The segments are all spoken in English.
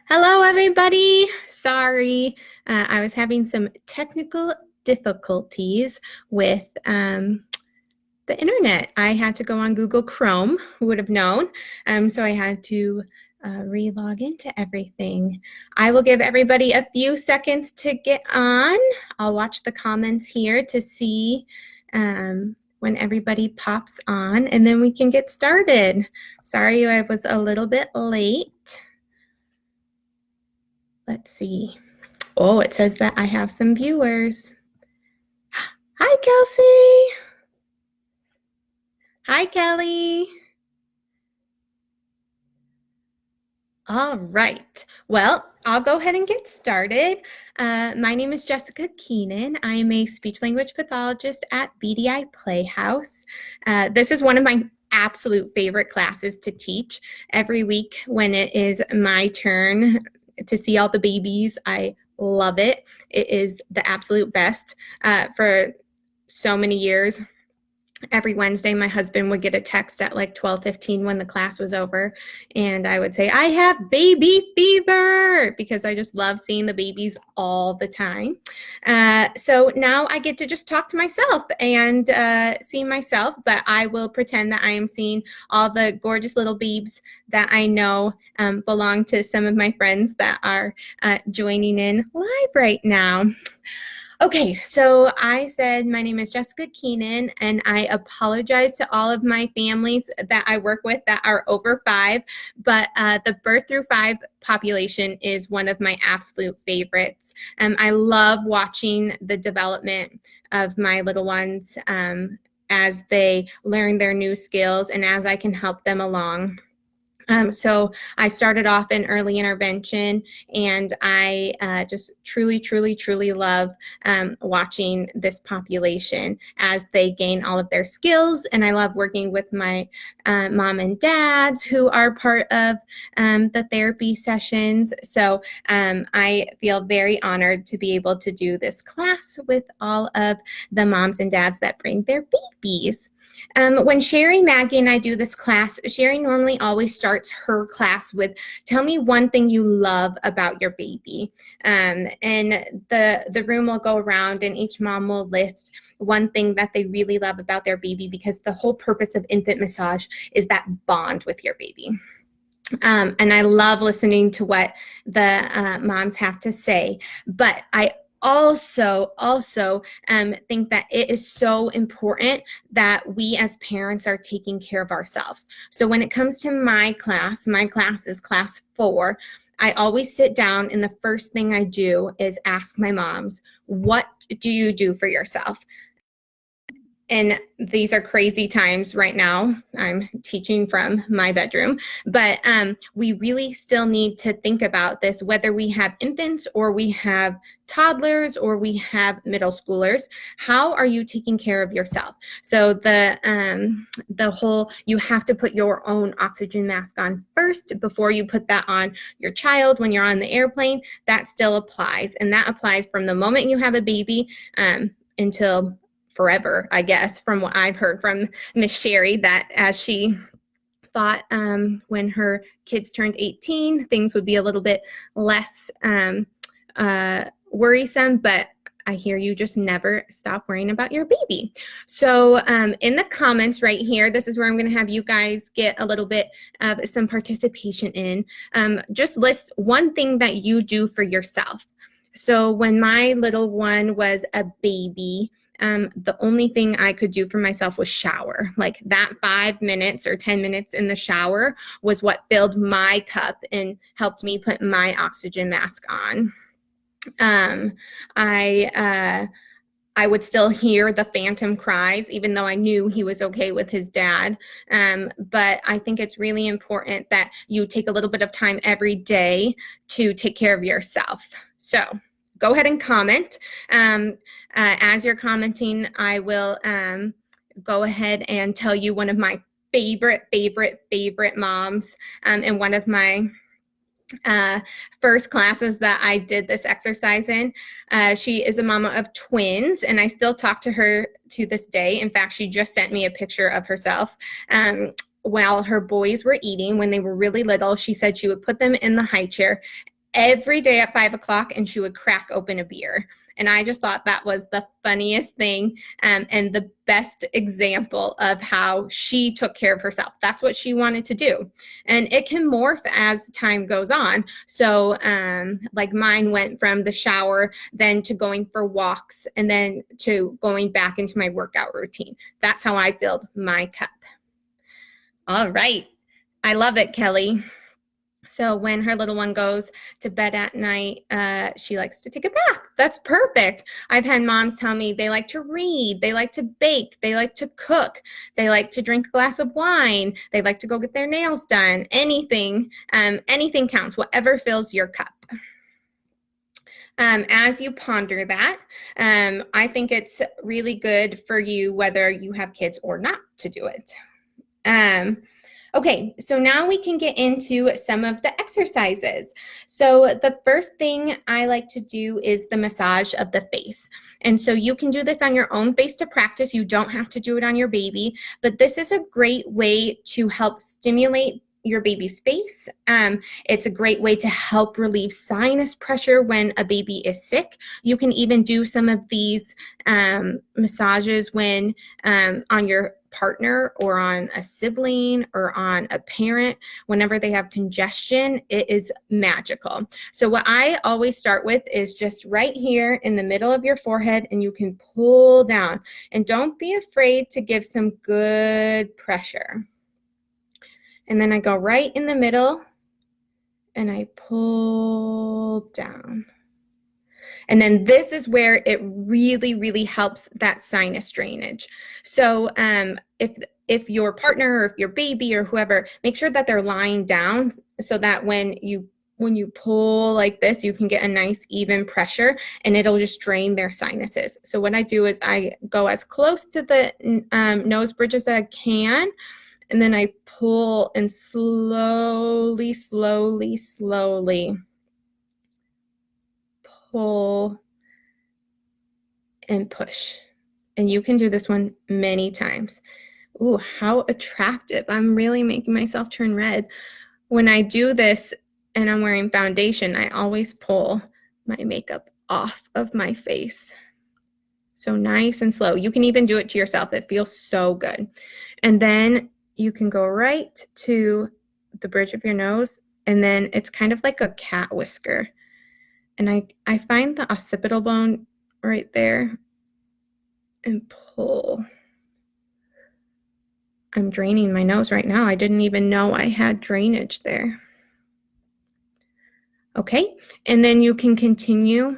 Hello, everybody. Sorry, I was having some technical difficulties with the internet. I had to go on Google Chrome, who would have known? So I had to re-log into everything. I will give everybody a few seconds to get on. I'll watch the comments here to see when everybody pops on, and then we can get started. Sorry, I was a little bit late. Let's see. Oh, it says that I have some viewers. Hi, Kelsey. Hi, Kelly. All right. Well, I'll go ahead and get started. My name is Jessica Keenan. I am a speech language pathologist at BDI Playhouse. This is one of my absolute favorite classes to teach. Every week when it is my turn to see all the babies, I love it. It is the absolute best. For so many years, every Wednesday, my husband would get a text at like 12:15 when the class was over, and I would say, I have baby fever, because I just love seeing the babies all the time. So now I get to just talk to myself and see myself, but I will pretend that I am seeing all the gorgeous little babes that I know belong to some of my friends that are joining in live right now. Okay, so I said my name is Jessica Keenan, and I apologize to all of my families that I work with that are over 5, but the birth through 5 population is one of my absolute favorites. I love watching the development of my little ones as they learn their new skills and as I can help them along. So I started off in early intervention, and I just truly love watching this population as they gain all of their skills. And I love working with my mom and dads who are part of the therapy sessions. So I feel very honored to be able to do this class with all of the moms and dads that bring their babies. When Sherry, Maggie, and I do this class, Sherry normally always starts her class with, tell me one thing you love about your baby. And the room will go around, and each mom will list one thing that they really love about their baby, because the whole purpose of infant massage is that bond with your baby. And I love listening to what the moms have to say, but I also think that it is so important that we as parents are taking care of ourselves. So when it comes to my class is class 4. I always sit down, and the first thing I do is ask my moms, what do you do for yourself? And these are crazy times right now. I'm teaching from my bedroom, but we really still need to think about this, whether we have infants or we have toddlers or we have middle schoolers. How are you taking care of yourself? So the whole, you have to put your own oxygen mask on first before you put that on your child when you're on the airplane. That still applies, and that applies from the moment you have a baby until forever, I guess, from what I've heard from Miss Sherry, that as she thought when her kids turned 18, things would be a little bit less worrisome, but I hear you just never stop worrying about your baby. So in the comments right here, this is where I'm going to have you guys get a little bit of some participation in. Just list one thing that you do for yourself. So when my little one was a baby, the only thing I could do for myself was shower. Like that 5 minutes or 10 minutes in the shower was what filled my cup and helped me put my oxygen mask on. I would still hear the phantom cries, even though I knew he was okay with his dad. But I think it's really important that you take a little bit of time every day to take care of yourself. So go ahead and comment. As you're commenting, I will go ahead and tell you one of my favorite moms and one of my first classes that I did this exercise in. She is a mama of twins, and I still talk to her to this day. In fact, she just sent me a picture of herself. While her boys were eating, when they were really little, she said she would put them in the high chair every day at 5 o'clock, and she would crack open a beer. And I just thought that was the funniest thing, and the best example of how she took care of herself. That's what she wanted to do. And it can morph as time goes on. So like mine went from the shower, then to going for walks, and then to going back into my workout routine. That's how I filled my cup. All right. I love it, Kelly. So when her little one goes to bed at night, she likes to take a bath. That's perfect. I've had moms tell me they like to read, they like to bake, they like to cook, they like to drink a glass of wine, they like to go get their nails done. Anything counts, whatever fills your cup. As you ponder that, I think it's really good for you, whether you have kids or not, to do it. Okay, so now we can get into some of the exercises. So the first thing I like to do is the massage of the face. And so you can do this on your own face to practice. You don't have to do it on your baby, but this is a great way to help stimulate your baby's face. It's a great way to help relieve sinus pressure when a baby is sick. You can even do some of these massages when on your partner or on a sibling or on a parent. Whenever they have congestion, it is magical. So what I always start with is just right here in the middle of your forehead, and you can pull down, and don't be afraid to give some good pressure. And then I go right in the middle and I pull down. And then this is where it really, really helps that sinus drainage. So if your partner or if your baby or whoever, make sure that they're lying down so that when you pull like this, you can get a nice even pressure, and it'll just drain their sinuses. So what I do is I go as close to the nose bridge as I can, and then I pull and slowly, slowly, slowly pull and push. And you can do this one many times. Ooh, how attractive. I'm really making myself turn red. When I do this and I'm wearing foundation, I always pull my makeup off of my face. So nice and slow. You can even do it to yourself. It feels so good. And then you can go right to the bridge of your nose, and then it's kind of like a cat whisker. And I find the occipital bone right there and pull. I'm draining my nose right now. I didn't even know I had drainage there. Okay, and then you can continue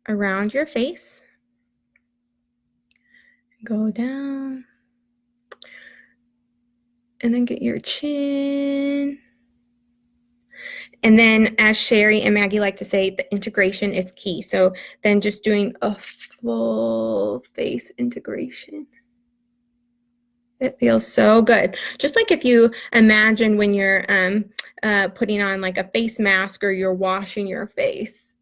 around your face. Go down. And then get your chin. And then, as Sherry and Maggie like to say, the integration is key. So then just doing a full face integration. It feels so good. Just like if you imagine when you're putting on like a face mask or you're washing your face.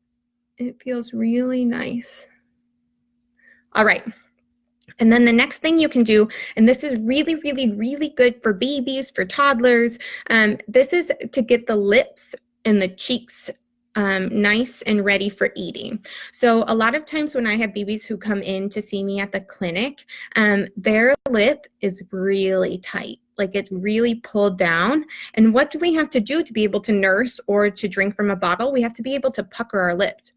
It feels really nice. All right. And then the next thing you can do, and this is really, really, really good for babies, for toddlers, this is to get the lips and the cheeks nice and ready for eating. So a lot of times when I have babies who come in to see me at the clinic, their lip is really tight. Like it's really pulled down. And what do we have to do to be able to nurse or to drink from a bottle? We have to be able to pucker our lips.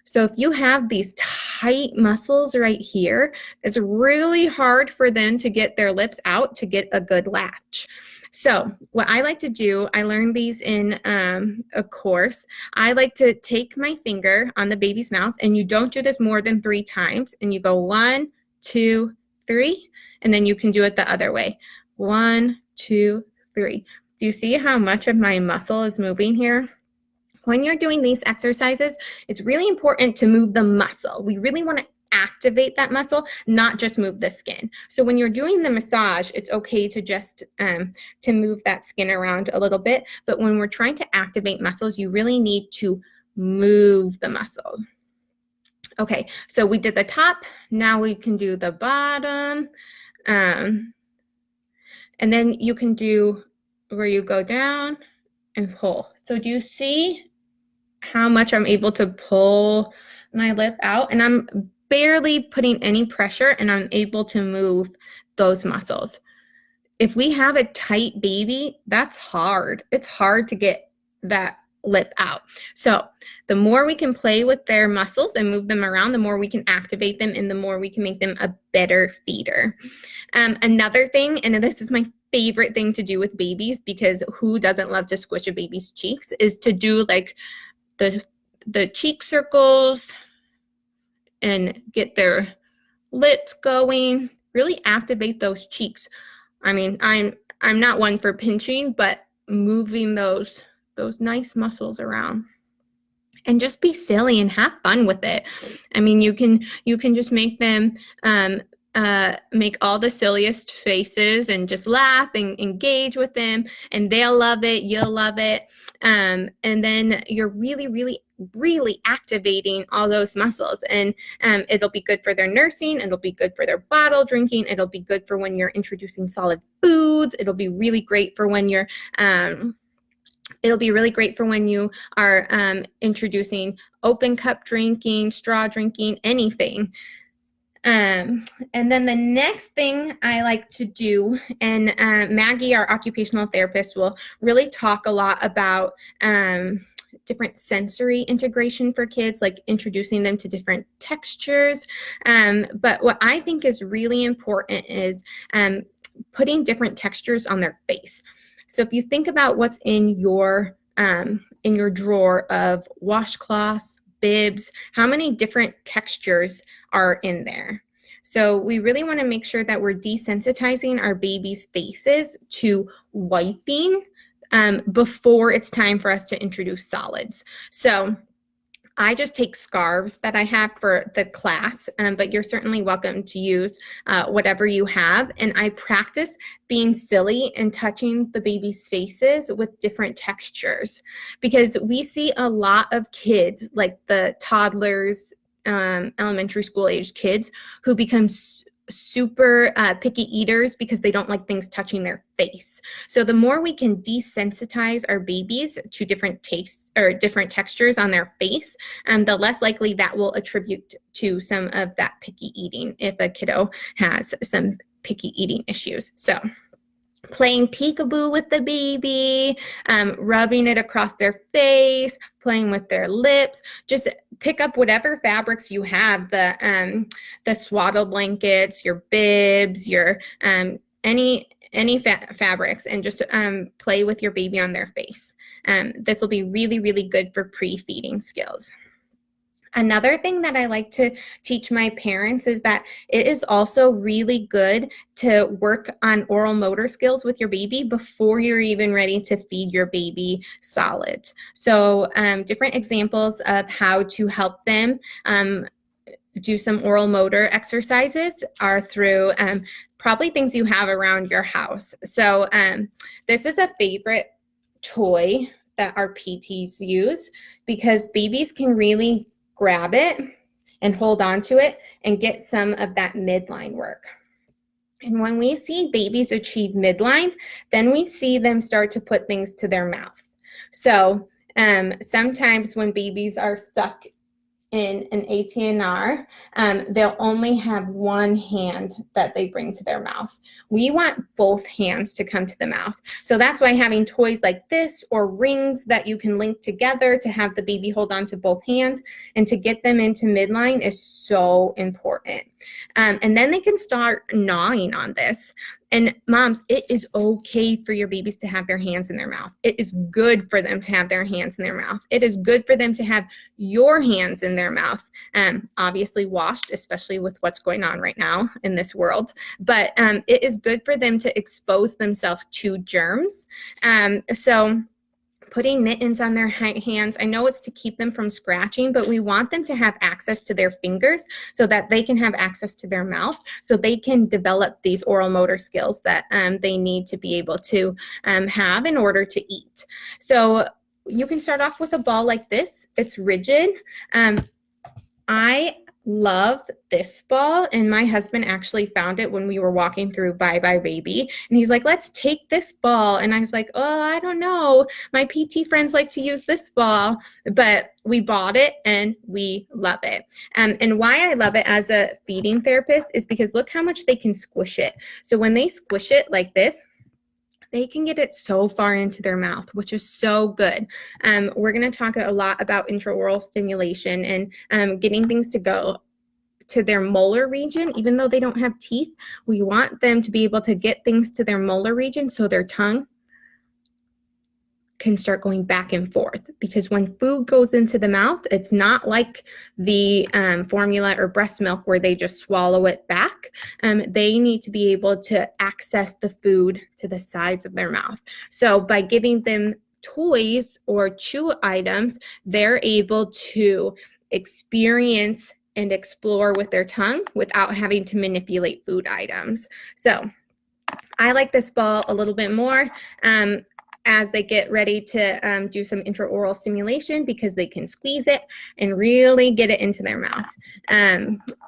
So if you have these tight muscles right here, it's really hard for them to get their lips out to get a good latch. So what I like to do, I learned these in a course. I like to take my finger on the baby's mouth, and you don't do this more than 3 times, and you go 1, 2, 3, and then you can do it the other way. 1, 2, 3. Do you see how much of my muscle is moving here? When you're doing these exercises, it's really important to move the muscle. We really want to activate that muscle, not just move the skin. So when you're doing the massage, it's okay to just to move that skin around a little bit. But when we're trying to activate muscles, you really need to move the muscle. Okay, so we did the top. Now we can do the bottom. And then you can do where you go down and pull. So do you see how much I'm able to pull my lip out, and I'm barely putting any pressure, and I'm able to move those muscles. If we have a tight baby, that's hard. It's hard to get that lip out. So the more we can play with their muscles and move them around, the more we can activate them, and the more we can make them a better feeder. Another thing, and this is my favorite thing to do with babies, because who doesn't love to squish a baby's cheeks, is to do like the cheek circles and get their lips going, really activate those cheeks. I mean, I'm not one for pinching, but moving those nice muscles around. And just be silly and have fun with it. I mean, you can just make them make all the silliest faces and just laugh and engage with them, and they'll love it, you'll love it. And then you're really, really, really activating all those muscles, and it'll be good for their nursing, it'll be good for their bottle drinking, it'll be good for when you're introducing solid foods, it'll be really great for when you're it'll be really great for when you are introducing open cup drinking, straw drinking, anything. And then the next thing I like to do, and Maggie, our occupational therapist, will really talk a lot about different sensory integration for kids, like introducing them to different textures. But what I think is really important is putting different textures on their face. So if you think about what's in your drawer of washcloths, bibs, how many different textures are in there? So we really want to make sure that we're desensitizing our baby's faces to wiping before it's time for us to introduce solids. So I just take scarves that I have for the class, but you're certainly welcome to use whatever you have. And I practice being silly and touching the baby's faces with different textures, because we see a lot of kids, like the toddlers, elementary school age kids, who become super picky eaters because they don't like things touching their face. So the more we can desensitize our babies to different tastes or different textures on their face, the less likely that will attribute to some of that picky eating if a kiddo has some picky eating issues. So playing peekaboo with the baby, rubbing it across their face, playing with their lips. Just pick up whatever fabrics you have, the swaddle blankets, your bibs, your any fabrics, and just play with your baby on their face. This will be really, really good for pre-feeding skills. Another thing that I like to teach my parents is that it is also really good to work on oral motor skills with your baby before you're even ready to feed your baby solids. So different examples of how to help them do some oral motor exercises are through probably things you have around your house. So this is a favorite toy that our PTs use, because babies can really grab it and hold on to it and get some of that midline work. And when we see babies achieve midline, then we see them start to put things to their mouth. So sometimes when babies are stuck in an ATNR, they'll only have one hand that they bring to their mouth. We want both hands to come to the mouth. So that's why having toys like this or rings that you can link together to have the baby hold on to both hands and to get them into midline is so important. And then they can start gnawing on this. And moms, it is okay for your babies to have their hands in their mouth. It is good for them to have their hands in their mouth. It is good for them to have your hands in their mouth. Obviously washed, especially with what's going on right now in this world. But it is good for them to expose themselves to germs. So putting mittens on their hands, I know it's to keep them from scratching, but we want them to have access to their fingers so that they can have access to their mouth, so they can develop these oral motor skills that they need to be able to have in order to eat. So you can start off with a ball like this. It's rigid. I love this ball, and my husband actually found it when we were walking through Bye Bye Baby, and he's like, let's take this ball, and I was like, oh, I don't know, my PT friends like to use this ball, but we bought it and we love it. And why I love it as a feeding therapist is because look how much they can squish it. So when they squish it like this, they can get it so far into their mouth, which is so good. We're going to talk a lot about intraoral stimulation and getting things to go to their molar region. Even though they don't have teeth, we want them to be able to get things to their molar region so their tongue can start going back and forth, because when food goes into the mouth, it's not like the formula or breast milk where they just swallow it back. They need to be able to access the food to the sides of their mouth. So by giving them toys or chew items, they're able to experience and explore with their tongue without having to manipulate food items. So I like this ball a little bit more as they get ready to do some intraoral stimulation, because they can squeeze it and really get it into their mouth.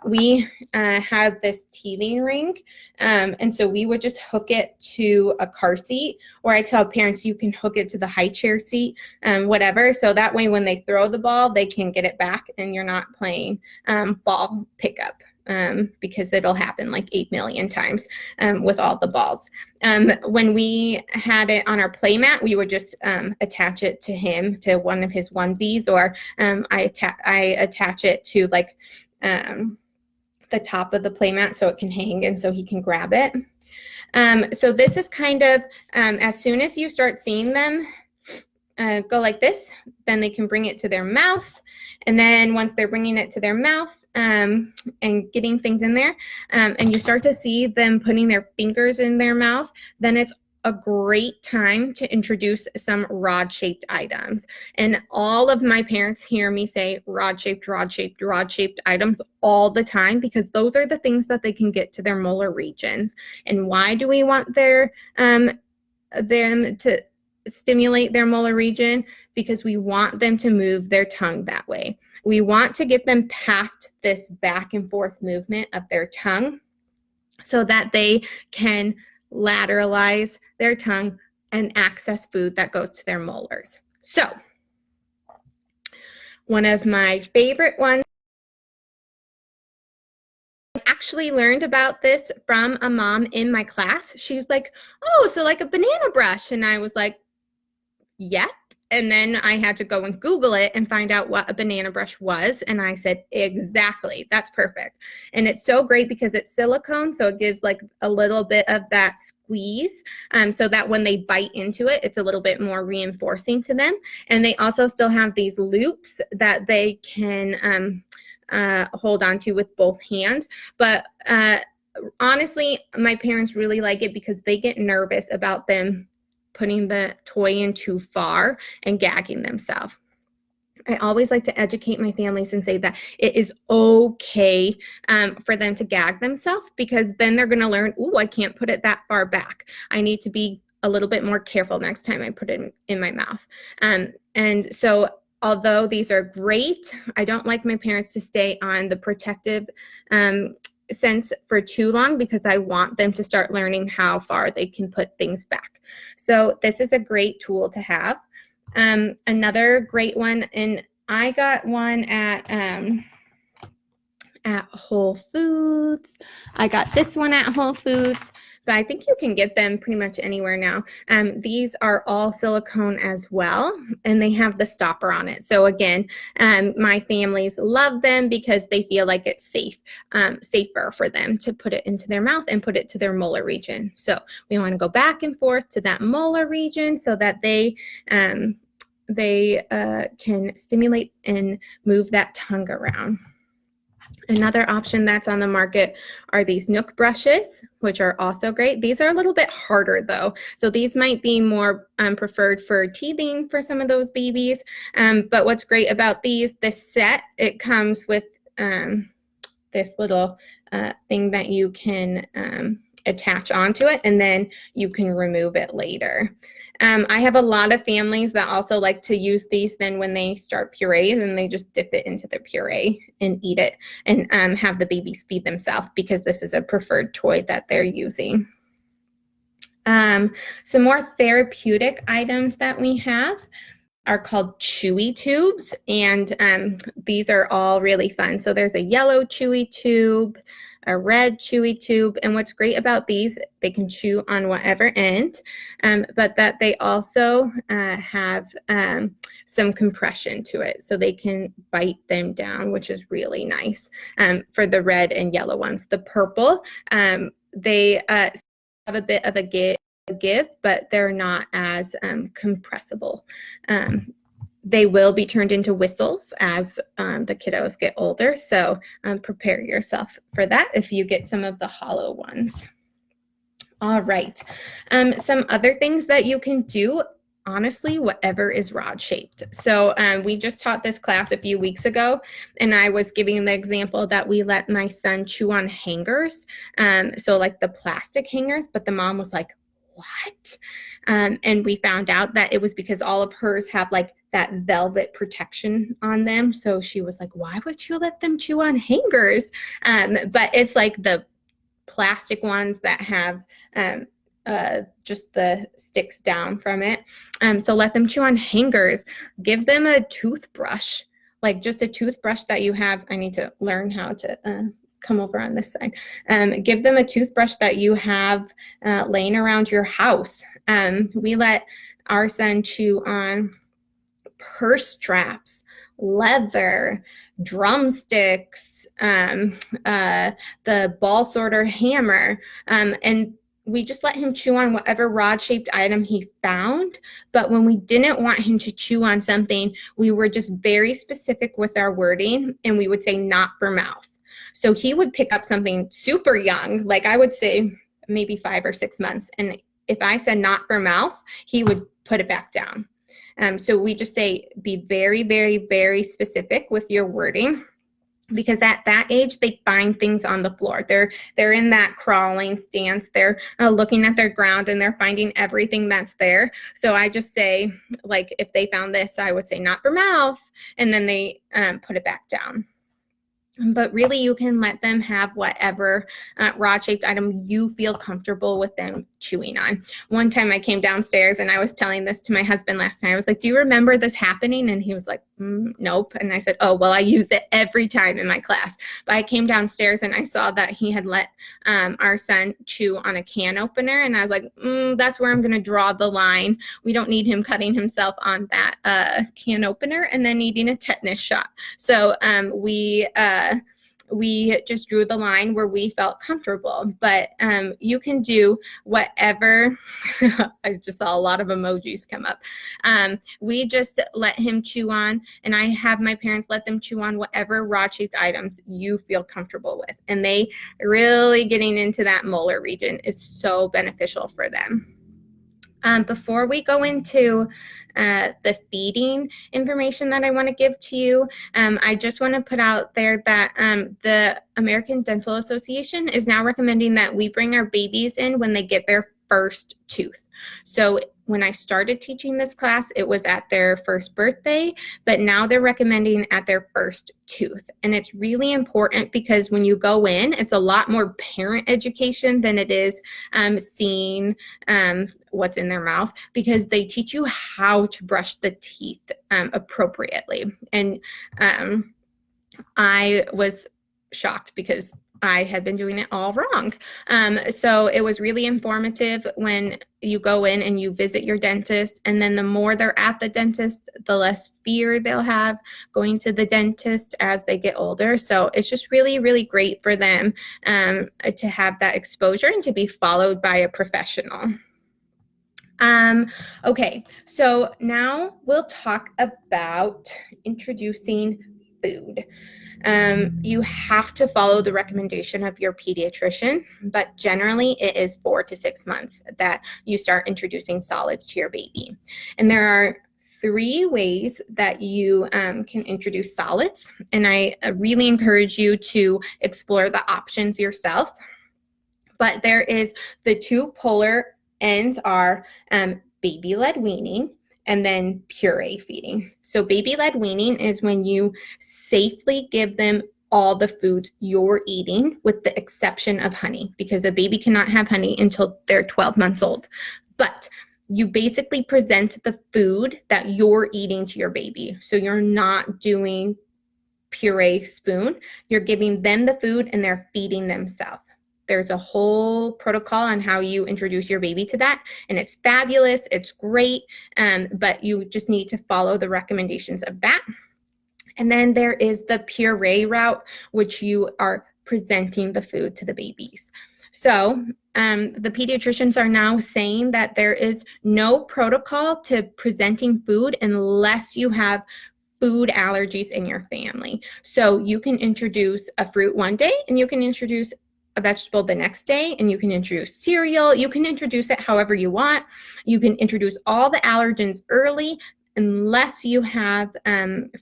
We had this teething ring, and so we would just hook it to a car seat, or I tell parents you can hook it to the high chair seat, whatever, so that way when they throw the ball, they can get it back and you're not playing ball pickup. Because it'll happen like 8 million times with all the balls. When we had it on our play mat, we would just attach it to him, to one of his onesies, or I attach it to like the top of the play mat so it can hang and so he can grab it. So this is kind of, as soon as you start seeing them go like this, then they can bring it to their mouth. And then once they're bringing it to their mouth and getting things in there, and you start to see them putting their fingers in their mouth, then it's a great time to introduce some rod-shaped items. And all of my parents hear me say rod-shaped, rod-shaped, rod-shaped items all the time, because those are the things that they can get to their molar regions. And why do we want them to stimulate their molar region? Because we want them to move their tongue that way. We want to get them past this back and forth movement of their tongue so that they can lateralize their tongue and access food that goes to their molars. So one of my favorite ones, I actually learned about this from a mom in my class. She was like, oh, so like a banana brush. And I was like, yep. And then I had to go and Google it and find out what a banana brush was. And I said, exactly, that's perfect. And it's so great because it's silicone, so it gives like a little bit of that squeeze, so that when they bite into it, it's a little bit more reinforcing to them. And they also still have these loops that they can hold on to with both hands. But honestly, my parents really like it because they get nervous about them putting the toy in too far and gagging themselves. I always like to educate my families and say that it is okay for them to gag themselves, because then they're going to learn, oh, I can't put it that far back. I need to be a little bit more careful next time I put it in my mouth. And so although these are great, I don't like my parents to stay on the protective sense for too long, because I want them to start learning how far they can put things back. So this is a great tool to have. Another great one, and I got one at Whole Foods. I got this one at Whole Foods, but I think you can get them pretty much anywhere now. These are all silicone as well, and they have the stopper on it. So again, my families love them because they feel like it's safer for them to put it into their mouth and put it to their molar region. So we want to go back and forth to that molar region so that they can stimulate and move that tongue around. Another option that's on the market are these Nook brushes, which are also great. These are a little bit harder though, so these might be more preferred for teething for some of those babies. But what's great about these, this set, it comes with this little thing that you can attach onto it, and then you can remove it later. I have a lot of families that also like to use these then when they start purees, and they just dip it into their puree and eat it, and have the babies feed themselves, because this is a preferred toy that they're using. Some more therapeutic items that we have are called Chewy Tubes, and these are all really fun. So there's a yellow Chewy Tube, a red Chewy Tube, and what's great about these, they can chew on whatever end, but that they also have some compression to it, so they can bite them down, which is really nice for the red and yellow ones. The purple, they have a bit of a give, but they're not as compressible. They will be turned into whistles as the kiddos get older, so prepare yourself for that if you get some of the hollow ones. All right, some other things that you can do, honestly, whatever is rod shaped. So we just taught this class a few weeks ago, and I was giving the example that we let my son chew on hangers, so like the plastic hangers, but the mom was like, what? And we found out that it was because all of hers have like that velvet protection on them. So she was like, why would you let them chew on hangers? But it's like the plastic ones that have just the sticks down from it. So let them chew on hangers. Give them a toothbrush, like just a toothbrush that you have. I need to learn how to come over on this side. Give them a toothbrush that you have laying around your house. We let our son chew on purse straps, leather, drumsticks, the ball sorter hammer, and we just let him chew on whatever rod-shaped item he found. But when we didn't want him to chew on something, we were just very specific with our wording, and we would say not for mouth. So he would pick up something super young, like I would say maybe 5 or 6 months. And if I said not for mouth, he would put it back down. So we just say be very, very, very specific with your wording, because at that age, they find things on the floor. They're in that crawling stance. They're looking at their ground, and they're finding everything that's there. So I just say, like, if they found this, I would say not for mouth, and then they put it back down. But really, you can let them have whatever rod-shaped item you feel comfortable with them chewing on. One time I came downstairs, and I was telling this to my husband last night. I was like, do you remember this happening? And he was like, nope. And I said, oh, well, I use it every time in my class. But I came downstairs, and I saw that he had let our son chew on a can opener. And I was like, that's where I'm going to draw the line. We don't need him cutting himself on that can opener and then needing a tetanus shot. So we just drew the line where we felt comfortable, but you can do whatever. I just saw a lot of emojis come up. We just let him chew on, and I have my parents let them chew on whatever rod-shaped items you feel comfortable with, and they really getting into that molar region is so beneficial for them. Before we go into the feeding information that I want to give to you, I just want to put out there that the American Dental Association is now recommending that we bring our babies in when they get their first tooth. So when I started teaching this class, it was at their first birthday, but now they're recommending at their first tooth. And it's really important because when you go in, it's a lot more parent education than it is seeing what's in their mouth, because they teach you how to brush the teeth appropriately. And I was shocked because I had been doing it all wrong. So it was really informative when you go in and you visit your dentist, and then the more they're at the dentist, the less fear they'll have going to the dentist as they get older. So it's just really, really great for them to have that exposure and to be followed by a professional. Okay, so now we'll talk about introducing food. You have to follow the recommendation of your pediatrician, but generally it is 4 to 6 months that you start introducing solids to your baby. And there are 3 ways that you can introduce solids, and I really encourage you to explore the options yourself. But there is the two polar ends are baby-led weaning and then puree feeding. So baby-led weaning is when you safely give them all the foods you're eating with the exception of honey, because a baby cannot have honey until they're 12 months old. But you basically present the food that you're eating to your baby. So you're not doing puree spoon. You're giving them the food and they're feeding themselves. There's a whole protocol on how you introduce your baby to that, and it's fabulous. It's great, but you just need to follow the recommendations of that. And then there is the puree route, which you are presenting the food to the babies. So the pediatricians are now saying that there is no protocol to presenting food unless you have food allergies in your family. So you can introduce a fruit one day and you can introduce a vegetable the next day, and you can introduce cereal. You can introduce it however you want. You can introduce all the allergens early unless you have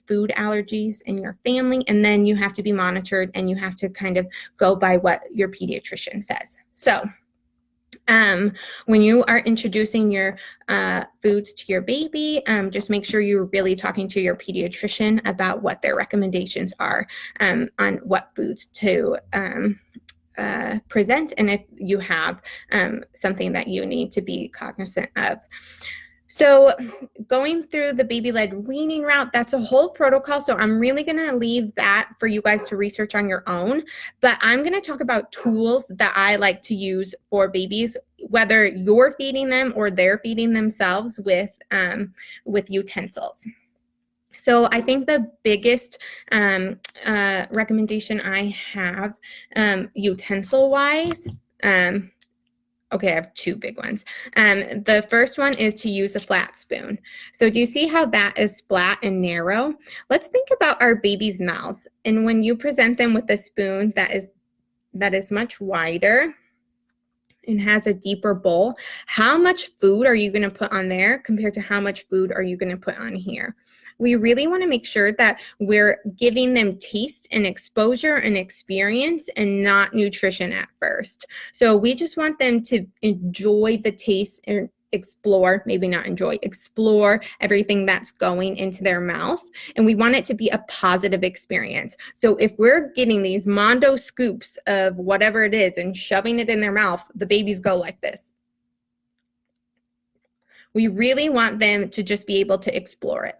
food allergies in your family, and then you have to be monitored and you have to kind of go by what your pediatrician says. So when you are introducing your foods to your baby, just make sure you're really talking to your pediatrician about what their recommendations are on what foods to present, and if you have something that you need to be cognizant of. So going through the baby-led weaning route, that's a whole protocol. So I'm really going to leave that for you guys to research on your own. But I'm going to talk about tools that I like to use for babies, whether you're feeding them or they're feeding themselves with utensils. So I think the biggest recommendation I have utensil-wise, okay, I have two big ones. The first one is to use a flat spoon. So do you see how that is flat and narrow? Let's think about our babies' mouths. And when you present them with a spoon that is much wider and has a deeper bowl, how much food are you going to put on there compared to how much food are you going to put on here? We really want to make sure that we're giving them taste and exposure and experience and not nutrition at first. So we just want them to enjoy the taste and explore everything that's going into their mouth. And we want it to be a positive experience. So if we're getting these Mondo scoops of whatever it is and shoving it in their mouth, the babies go like this. We really want them to just be able to explore it.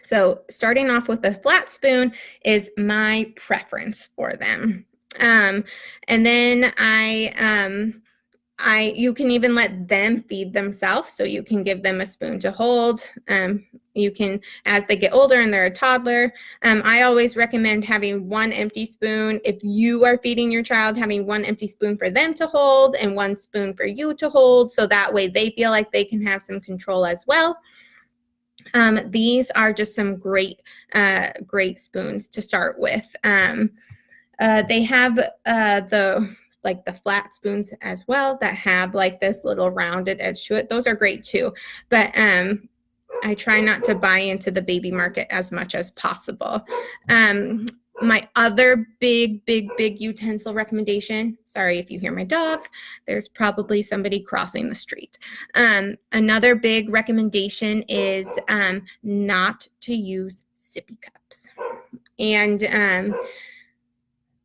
So starting off with a flat spoon is my preference for them. And then you can even let them feed themselves. So you can give them a spoon to hold. You can, as they get older and they're a toddler, I always recommend having one empty spoon. If you are feeding your child, having one empty spoon for them to hold and one spoon for you to hold. So that way they feel like they can have some control as well. These are just some great spoons to start with. They have the flat spoons as well that have like this little rounded edge to it. Those are great too. But I try not to buy into the baby market as much as possible. My other big utensil recommendation, sorry if you hear my dog, there's probably somebody crossing the street. Another big recommendation is not to use sippy cups. And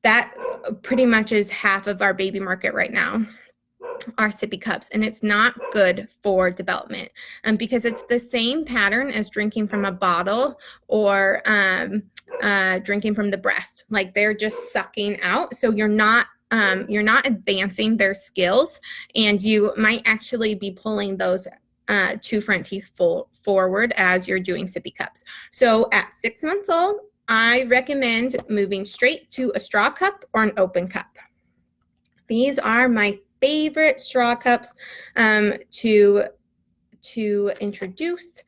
that pretty much is half of our baby market right now, are sippy cups, and it's not good for development because it's the same pattern as drinking from a bottle or drinking from the breast. Like they're just sucking out, so you're not advancing their skills, and you might actually be pulling those two front teeth forward as you're doing sippy cups. So at 6 months old, I recommend moving straight to a straw cup or an open cup. These are my favorite straw cups to introduce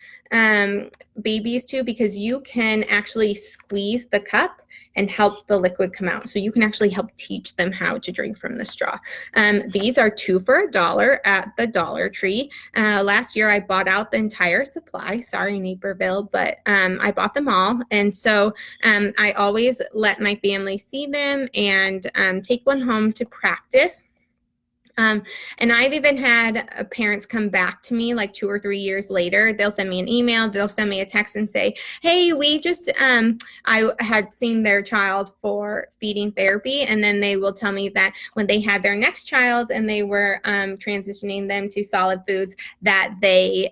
babies to, because you can actually squeeze the cup and help the liquid come out. So you can actually help teach them how to drink from the straw. These are 2 for $1 at the Dollar Tree. Last year I bought out the entire supply. Sorry, Naperville, but I bought them all. And so I always let my family see them and take one home to practice. And I've even had parents come back to me like 2 or 3 years later. They'll send me an email, they'll send me a text and say, hey, we just, I had seen their child for feeding therapy. And then they will tell me that when they had their next child and they were transitioning them to solid foods, that they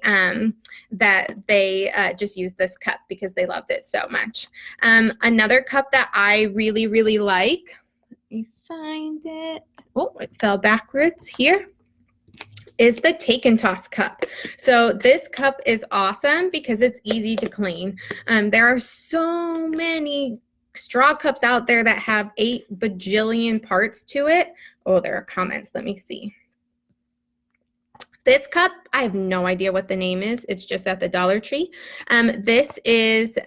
just used this cup because they loved it so much. Another cup that I really, really like, me find it. Oh, it fell backwards here. Is the take and toss cup. So this cup is awesome because it's easy to clean. There are so many straw cups out there that have 8 bajillion parts to it. Oh, there are comments. Let me see. This cup, I have no idea what the name is. It's just at the Dollar Tree. This is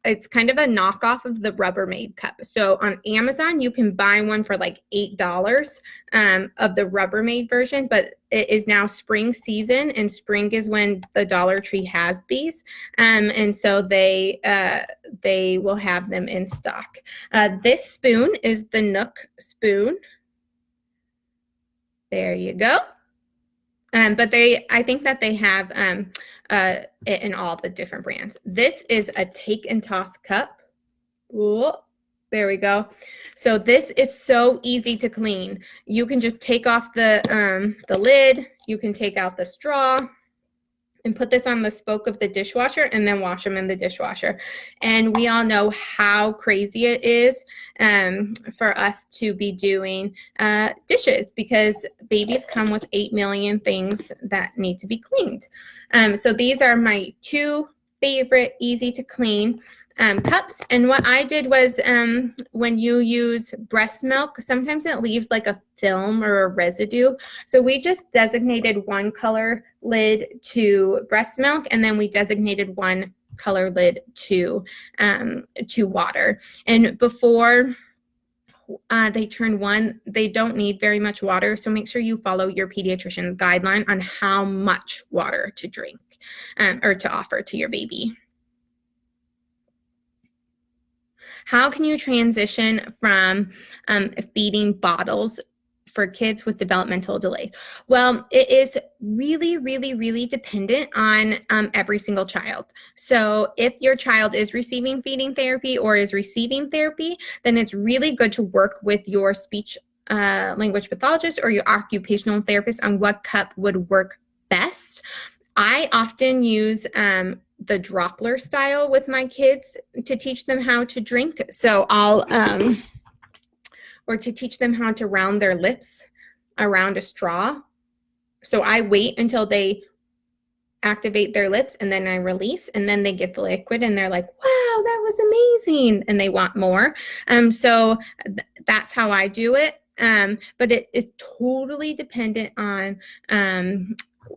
it's kind of a knockoff of the Rubbermaid Cup. So on Amazon, you can buy one for like $8 of the Rubbermaid version, but it is now spring season, and spring is when the Dollar Tree has these. And so they will have them in stock. This spoon is the Nook spoon. There you go. But I think that they have it in all the different brands. This is a take and toss cup. Ooh, there we go. So this is so easy to clean. You can just take off the lid. You can take out the straw and put this on the spoke of the dishwasher and then wash them in the dishwasher. And we all know how crazy it is for us to be doing dishes because babies come with 8 million things that need to be cleaned. So these are my 2 favorite easy to clean cups. And what I did was when you use breast milk, sometimes it leaves like a film or a residue. So we just designated one color lid to breast milk, and then we designated one color lid to water. And before they turn 1, they don't need very much water. So make sure you follow your pediatrician's guideline on how much water to drink or to offer to your baby. How can you transition from feeding bottles for kids with developmental delay? Well, it is really, really, really dependent on every single child. So if your child is receiving feeding therapy or is receiving therapy, then it's really good to work with your speech language pathologist or your occupational therapist on what cup would work best. I often use the Droppler style with my kids to teach them how to drink. So I'll, or to teach them how to round their lips around a straw. So I wait until they activate their lips and then I release, and then they get the liquid and they're like, wow, that was amazing. And they want more. So that's how I do it. But it is totally dependent on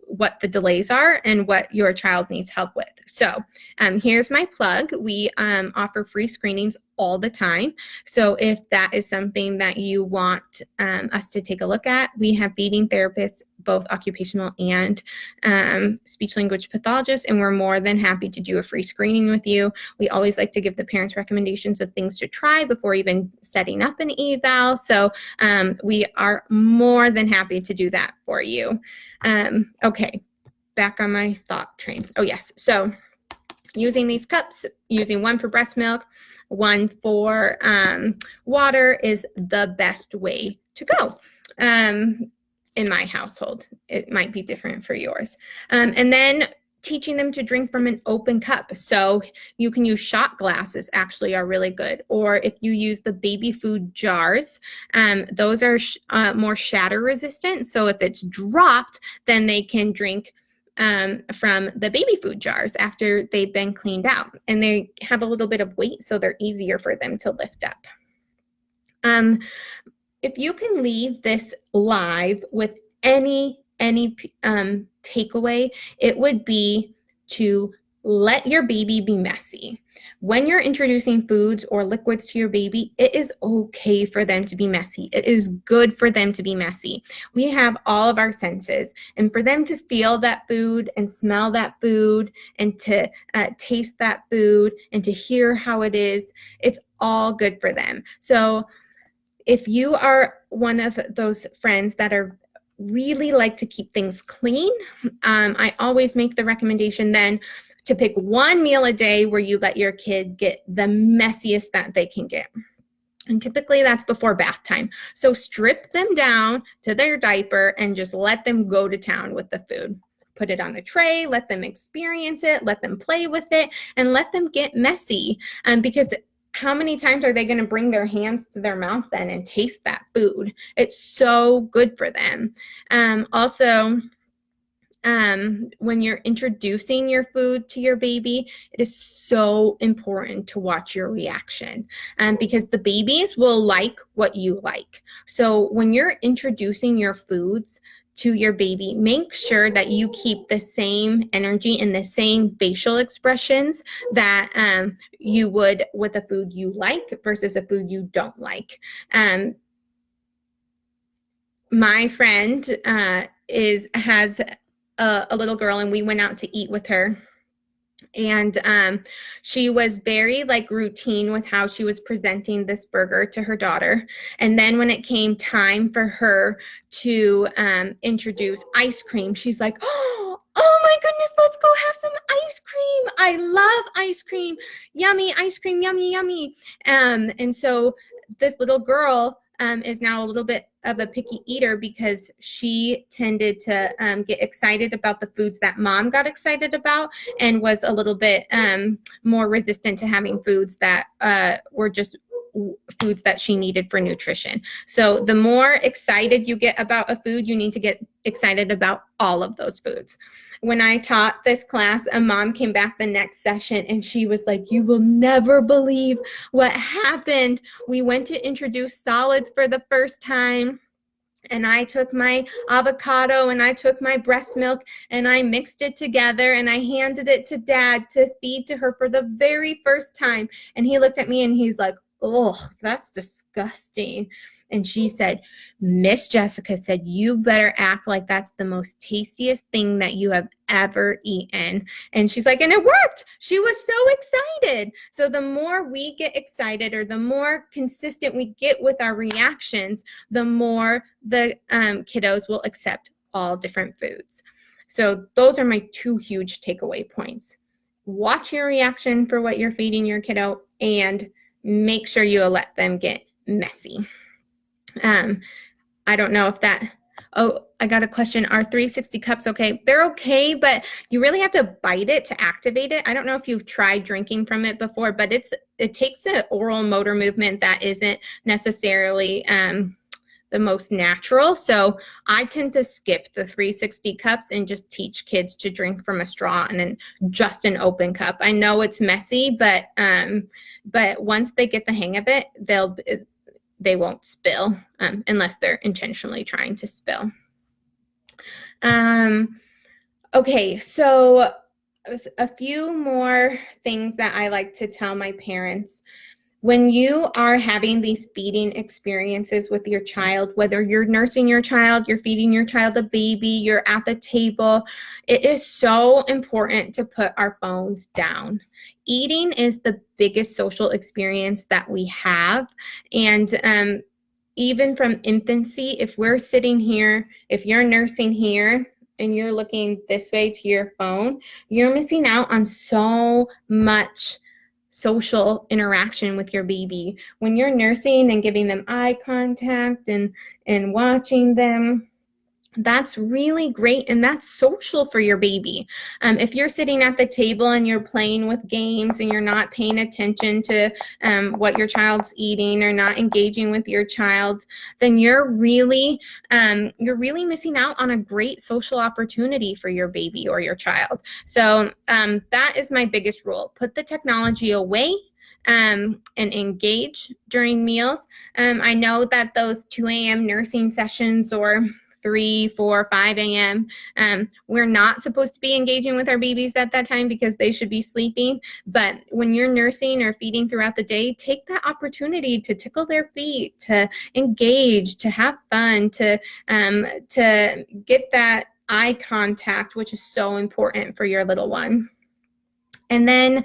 what the delays are and what your child needs help with. So here's my plug. We offer free screenings all the time. So if that is something that you want us to take a look at, we have feeding therapists, both occupational and speech language pathologists, and we're more than happy to do a free screening with you. We always like to give the parents recommendations of things to try before even setting up an eval. So we are more than happy to do that for you. Okay, back on my thought train. Oh yes, so using these cups, using one for breast milk, one for water is the best way to go. In my household, it might be different for yours. And then teaching them to drink from an open cup. So you can use shot glasses, actually are really good. Or if you use the baby food jars, those are more shatter resistant. So if it's dropped, then they can drink from the baby food jars after they've been cleaned out. And they have a little bit of weight, so they're easier for them to lift up. If you can leave this live with any takeaway, it would be to let your baby be messy. When you're introducing foods or liquids to your baby, it is okay for them to be messy. It is good for them to be messy. We have all of our senses, and for them to feel that food and smell that food and to taste that food and to hear how it is, it's all good for them. So if you are one of those friends that are really like to keep things clean, I always make the recommendation then to pick one meal a day where you let your kid get the messiest that they can get. And typically that's before bath time. So strip them down to their diaper and just let them go to town with the food. Put it on the tray, let them experience it, let them play with it, and let them get messy. Because how many times are they going to bring their hands to their mouth then and taste that food? It's so good for them. Also, when you're introducing your food to your baby, it is so important to watch your reaction, because the babies will like what you like. So when you're introducing your foods to your baby, make sure that you keep the same energy and the same facial expressions that you would with a food you like versus a food you don't like. My friend has a little girl, and we went out to eat with her. And she was very like routine with how she was presenting this burger to her daughter. And then when it came time for her to introduce ice cream, she's like, oh my goodness, let's go have some ice cream. I love ice cream. Yummy ice cream, yummy, yummy. And so this little girl is now a little bit of a picky eater because she tended to get excited about the foods that mom got excited about, and was a little bit more resistant to having foods that were just foods that she needed for nutrition. So the more excited you get about a food, you need to get excited about all of those foods. When I taught this class, a mom came back the next session and she was like, you will never believe what happened. We went to introduce solids for the first time, and I took my avocado and I took my breast milk and I mixed it together and I handed it to Dad to feed to her for the very first time. And he looked at me and he's like, oh, that's disgusting. And she said, Miss Jessica said, you better act like that's the most tastiest thing that you have ever eaten. And she's like, and it worked. She was so excited. So the more we get excited, or the more consistent we get with our reactions, the more the kiddos will accept all different foods. So those are my two huge takeaway points. Watch your reaction for what you're feeding your kiddo, and make sure you let them get messy. I don't know if that, oh, I got a question. Are 360 cups okay? They're okay, but you really have to bite it to activate it. I don't know if you've tried drinking from it before, but it takes an oral motor movement that isn't necessarily the most natural. So I tend to skip the 360 cups and just teach kids to drink from a straw and then just an open cup. I know it's messy, but once they get the hang of it, they won't spill unless they're intentionally trying to spill. Okay, so a few more things that I like to tell my parents. When you are having these feeding experiences with your child, whether you're nursing your child, you're feeding your child a baby, you're at the table, it is so important to put our phones down. Eating is the biggest social experience that we have. And even from infancy, if we're sitting here, if you're nursing here, and you're looking this way to your phone, you're missing out on so much social interaction with your baby. When you're nursing and giving them eye contact and watching them, that's really great, and that's social for your baby. If you're sitting at the table and you're playing with games and you're not paying attention to what your child's eating, or not engaging with your child, then you're really missing out on a great social opportunity for your baby or your child. So that is my biggest rule. Put the technology away and engage during meals. I know that those 2 a.m. nursing sessions, or 3, 4, 5 a.m. We're not supposed to be engaging with our babies at that time because they should be sleeping. But when you're nursing or feeding throughout the day, take that opportunity to tickle their feet, to engage, to have fun, to get that eye contact, which is so important for your little one. And then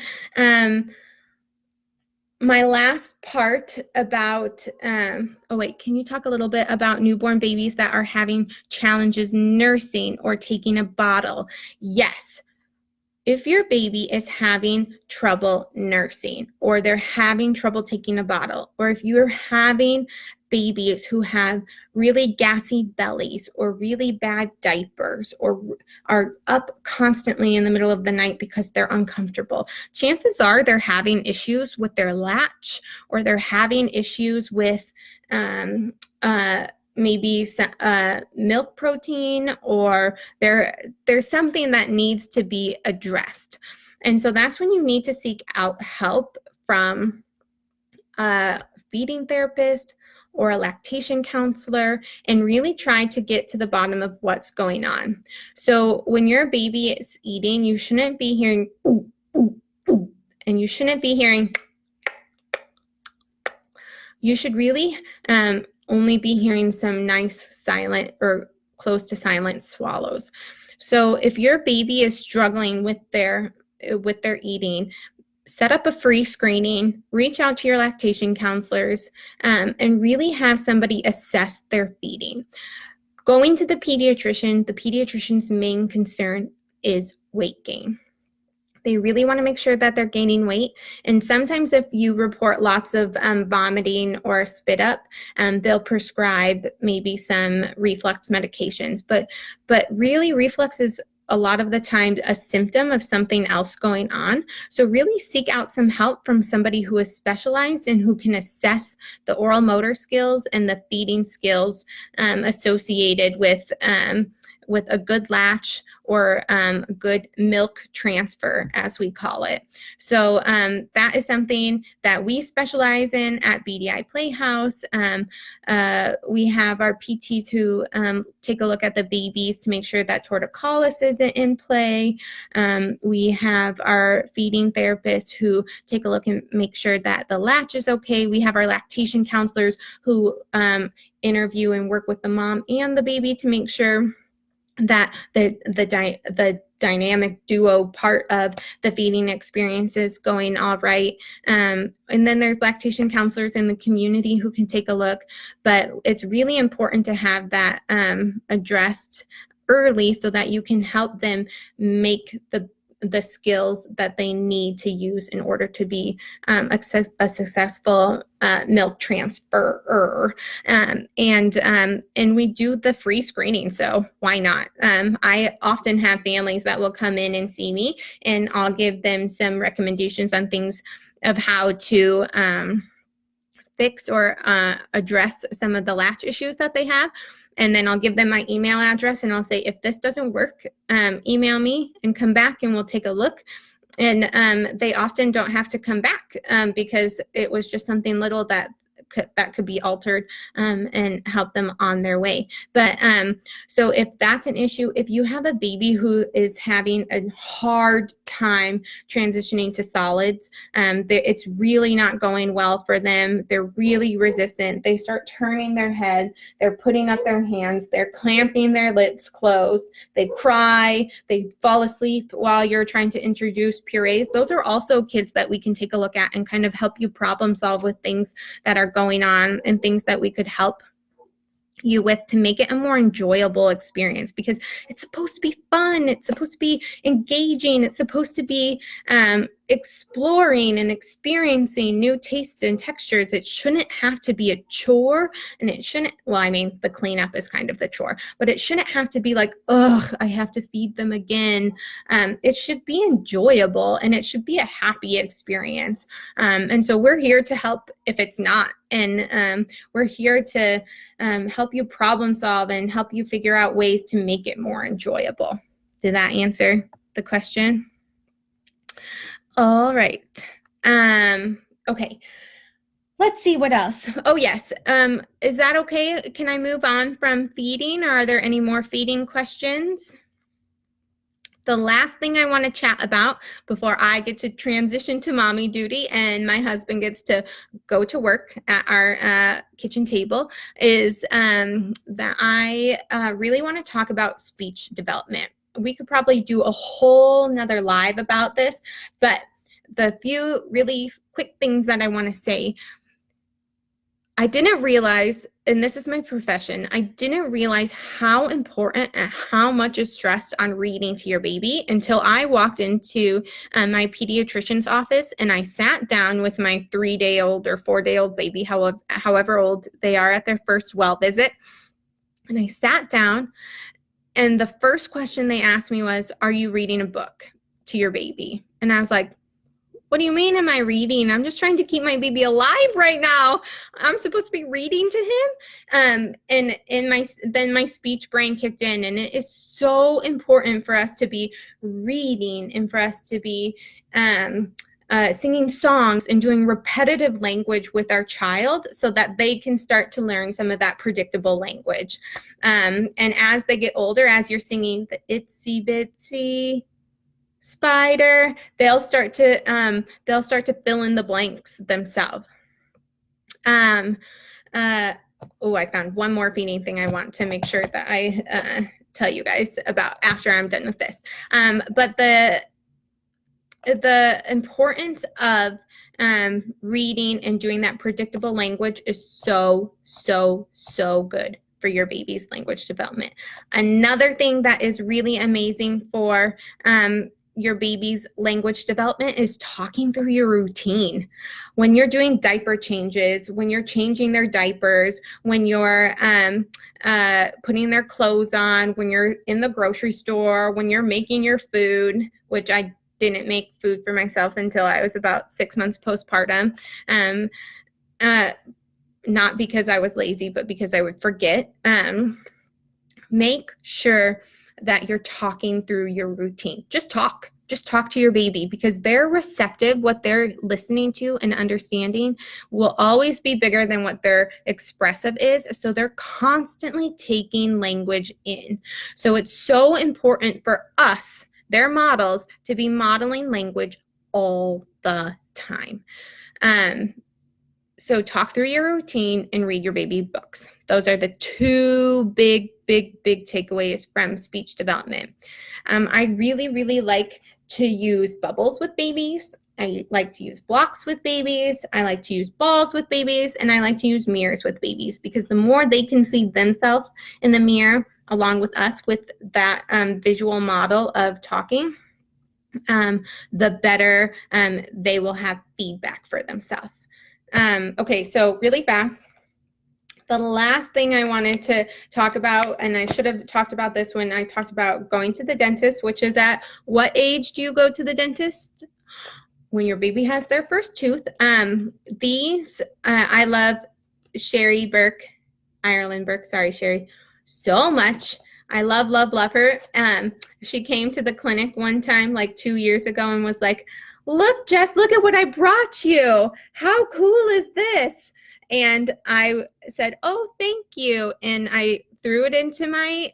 my last part about, oh wait, can you talk a little bit about newborn babies that are having challenges nursing or taking a bottle? Yes. If your baby is having trouble nursing, or they're having trouble taking a bottle, or if you're having babies who have really gassy bellies or really bad diapers or are up constantly in the middle of the night because they're uncomfortable, chances are they're having issues with their latch, or they're having issues with um, maybe milk protein, or there's something that needs to be addressed. And so that's when you need to seek out help from a feeding therapist or a lactation counselor, and really try to get to the bottom of what's going on. So when your baby is eating, you shouldn't be hearing ooh, ooh, ooh, and you shouldn't be hearing. You should really only be hearing some nice silent or close to silent swallows. So if your baby is struggling with their eating, set up a free screening, reach out to your lactation counselors, and really have somebody assess their feeding. Going to the pediatrician's main concern is weight gain. They really want to make sure that they're gaining weight. And sometimes if you report lots of vomiting or spit up, they'll prescribe maybe some reflux medications. But really, reflux is a lot of the time a symptom of something else going on. So really seek out some help from somebody who is specialized and who can assess the oral motor skills and the feeding skills associated with a good latch or good milk transfer, as we call it. So that is something that we specialize in at BDI Playhouse. We have our PT to take a look at the babies to make sure that torticollis isn't in play. We have our feeding therapists who take a look and make sure that the latch is okay. We have our lactation counselors who interview and work with the mom and the baby to make sure that the dynamic duo part of the feeding experience is going all right. And then there's lactation counselors in the community who can take a look, but it's really important to have that addressed early so that you can help them make the skills that they need to use in order to be a successful milk transfer. And we do the free screening, so why not? I often have families that will come in and see me, and I'll give them some recommendations on things of how to fix or address some of the latch issues that they have. And then I'll give them my email address and I'll say, if this doesn't work, email me and come back and we'll take a look. And they often don't have to come back because it was just something little that could be altered and help them on their way. But so if that's an issue, if you have a baby who is having a hard time transitioning to solids, it's really not going well for them. They're really resistant. They start turning their head. They're putting up their hands. They're clamping their lips closed. They cry. They fall asleep while you're trying to introduce purees. Those are also kids that we can take a look at and kind of help you problem solve with things that are going on and things that we could help you with to make it a more enjoyable experience, because it's supposed to be fun. It's supposed to be engaging. It's supposed to be exploring and experiencing new tastes and textures. It shouldn't have to be a chore, and it shouldn't, well, I mean, the cleanup is kind of the chore, but it shouldn't have to be like, ugh, I have to feed them again. It should be enjoyable, and it should be a happy experience. And so we're here to help if it's not, and we're here to help you problem solve and help you figure out ways to make it more enjoyable. Did that answer the question? All right. Okay. Let's see what else. Oh, yes. Is that okay? Can I move on from feeding, or are there any more feeding questions? The last thing I want to chat about before I get to transition to mommy duty and my husband gets to go to work at our kitchen table is that I really want to talk about speech development. We could probably do a whole nother live about this, but the few really quick things that I want to say. I didn't realize, and this is my profession, I didn't realize how important and how much is stressed on reading to your baby until I walked into my pediatrician's office and I sat down with my 3-day-old or 4-day-old baby, however old they are at their first well visit. And I sat down, and the first question they asked me was, "Are you reading a book to your baby?" And I was like, "What do you mean am I reading? I'm just trying to keep my baby alive right now. I'm supposed to be reading to him." Then my speech brain kicked in, and it is so important for us to be reading and for us to be singing songs and doing repetitive language with our child so that they can start to learn some of that predictable language. And as they get older, as you're singing the itsy bitsy spider, they'll start to fill in the blanks themselves. I found one more feeding thing I want to make sure that I tell you guys about after I'm done with this. But the importance of reading and doing that predictable language is so good for your baby's language development. Another thing that is really amazing for your baby's language development is talking through your routine. When you're doing diaper changes, when you're changing their diapers, when you're putting their clothes on, when you're in the grocery store, when you're making your food, which I didn't make food for myself until I was about 6 months postpartum. Not because I was lazy, but because I would forget. Make sure that you're talking through your routine. Just talk to your baby, because they're receptive. What they're listening to and understanding will always be bigger than what their expressive is. So they're constantly taking language in. So it's so important for us, their models, to be modeling language all the time. So talk through your routine and read your baby books. Those are the two big takeaways from speech development. I really like to use bubbles with babies. I like to use blocks with babies. I like to use balls with babies, and I like to use mirrors with babies, because the more they can see themselves in the mirror along with us with that visual model of talking, the better they will have feedback for themselves. Okay, so really fast. The last thing I wanted to talk about, and I should have talked about this when I talked about going to the dentist, which is at what age do you go to the dentist? When your baby has their first tooth. I love Sherry Burke, Ireland Burke, sorry, Sherry, so much. I love her. She came to the clinic one time like 2 years ago and was like, "Look, Jess, look at what I brought you. How cool is this?" And I said, "Oh, thank you." And I threw it into my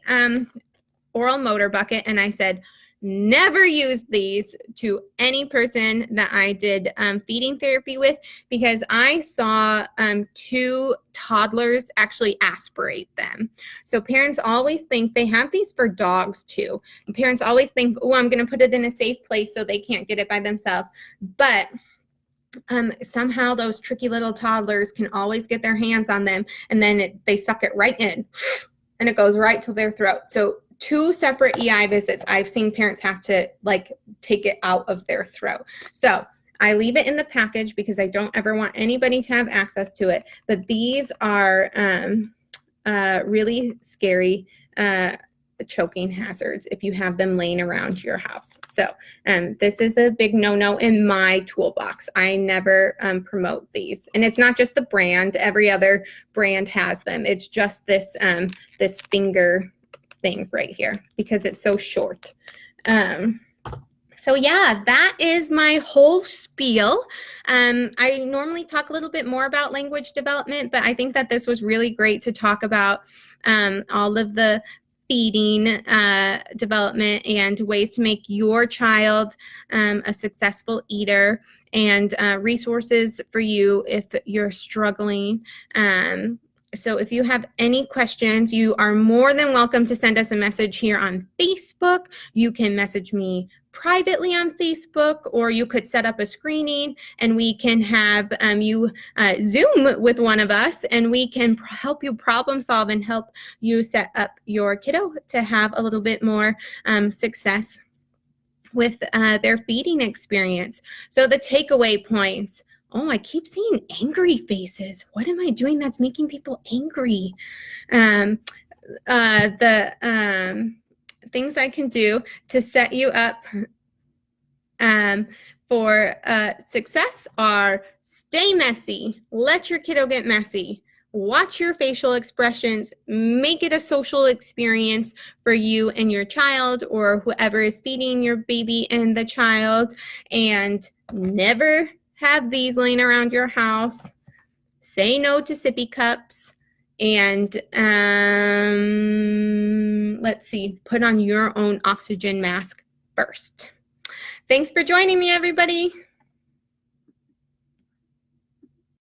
oral motor bucket, and I said, "Never use these to any person that I did feeding therapy with," because I saw 2 toddlers actually aspirate them. So parents always think they have these for dogs too. And parents always think, "Oh, I'm going to put it in a safe place so they can't get it by themselves." But somehow those tricky little toddlers can always get their hands on them, and then they suck it right in, and it goes right to their throat. So 2 separate EI visits, I've seen parents have to like take it out of their throat. So I leave it in the package because I don't ever want anybody to have access to it. But these are really scary choking hazards if you have them laying around your house. So this is a big no-no in my toolbox. I never promote these. And it's not just the brand. Every other brand has them. It's just this this finger thing right here because it's so short. So yeah, that is my whole spiel. I normally talk a little bit more about language development, but I think that this was really great to talk about all of the feeding development and ways to make your child a successful eater, and resources for you if you're struggling. So if you have any questions, you are more than welcome to send us a message here on Facebook. You can message me privately on Facebook, or you could set up a screening and we can have you Zoom with one of us, and we can help you problem solve and help you set up your kiddo to have a little bit more success with their feeding experience. So the takeaway points. Oh, I keep seeing angry faces. What am I doing that's making people angry? The things I can do to set you up for success are: stay messy. Let your kiddo get messy. Watch your facial expressions. Make it a social experience for you and your child, or whoever is feeding your baby and the child. And never have these laying around your house. Say no to sippy cups. And let's see, put on your own oxygen mask first. Thanks for joining me, everybody.